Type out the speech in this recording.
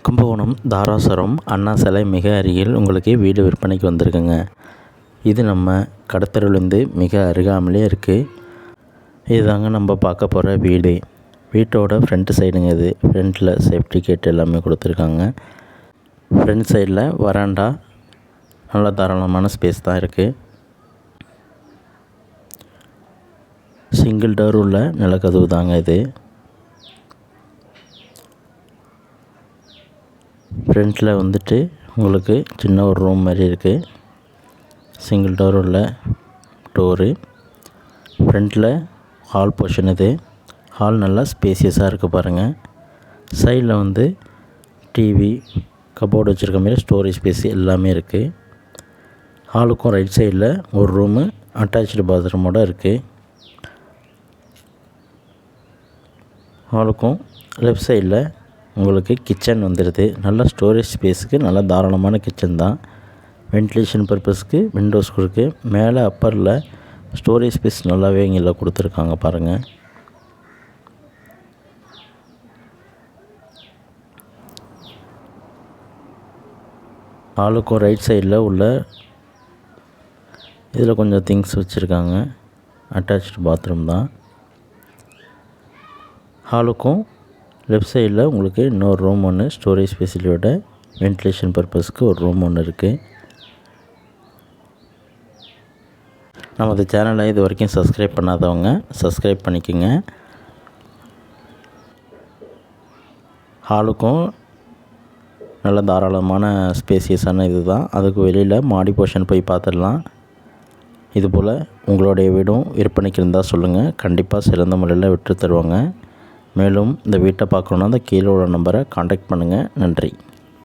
கும்பகோணம் தாராசுரம் அண்ணா சிலை மிக அருகில் உங்களுக்கு வீடு விற்பனைக்கு வந்திருக்குங்க. இது நம்ம கடத்தெருவுலேருந்து மிக அருகாமலே இருக்குது. இதுதாங்க நம்ம பார்க்க போகிற வீடு. வீட்டோட ஃப்ரண்ட் சைடுங்க இது. ஃப்ரண்ட்டில் சேஃப்டி கேட் எல்லாமே கொடுத்துருக்காங்க. ஃப்ரண்ட் சைடில் வராண்டா நல்ல தாராளமான ஸ்பேஸ் தான் இருக்குது. சிங்கிள் டோர் உள்ள நிலக்கதவு தாங்க இது. ஃப்ரண்ட்டில் வந்துட்டு உங்களுக்கு சின்ன ஒரு ரூம் மாதிரி இருக்குது. சிங்கிள் டோர் உள்ள டோரு. ஃப்ரண்ட்டில் ஹால் போர்ஷன் இது. ஹால் நல்லா ஸ்பேசியஸாக இருக்குது பாருங்கள். சைடில் வந்து டிவி, கபோர்டு வச்சுருக்க மாதிரி ஸ்டோரேஜ் ஸ்பேஸ் எல்லாமே இருக்குது. ஹாலுக்கும் ரைட் சைடில் ஒரு ரூமு அட்டாச்சு பாத்ரூமோடு இருக்குது. ஹாலுக்கும் லெஃப்ட் சைடில் உங்களுக்கு கிச்சன் வந்துடுது. நல்ல ஸ்டோரேஜ் ஸ்பேஸுக்கு நல்ல தாராளமான கிச்சன் தான். வென்டிலேஷன் பர்பஸ்க்கு விண்டோஸ் இருக்குது. மேலே அப்பரில் ஸ்டோரேஜ் ஸ்பேஸ் நல்லாவே இங்கே கொடுத்துருக்காங்க பாருங்கள். ஹாலுக்கும் ரைட் சைடில் உள்ள இதில் கொஞ்சம் திங்ஸ் வச்சுருக்காங்க. அட்டாச்சு பாத்ரூம் தான். ஹாலுக்கும் லெஃப்ட் சைடில் உங்களுக்கு இன்னொரு ரூம் ஒன்று ஸ்டோரேஜ் ஃபெசிலிட்டியோட வென்டிலேஷன் பர்பஸ்க்கு ஒரு ரூம் ஒன்று இருக்குது. நமது சேனலை இது வரைக்கும் சப்ஸ்கிரைப் பண்ணாதவங்க சப்ஸ்கிரைப் பண்ணிக்கோங்க. ஹாலுக்கும் நல்ல தாராளமான ஸ்பேசியஸான இது தான். அதுக்கு வெளியில் மாடி போர்ஷன் போய் பார்த்துடலாம். இதுபோல் உங்களுடைய வீடும் விற்பனைக்கு இருந்தால் சொல்லுங்கள். கண்டிப்பாக சிறந்த முறையில் விற்று தருவாங்க. மேலும் இந்த வீட்டை பார்க்கணுன்னா அந்த கீழே உள்ள நம்பரை காண்டாக்ட் பண்ணுங்கள். நன்றி.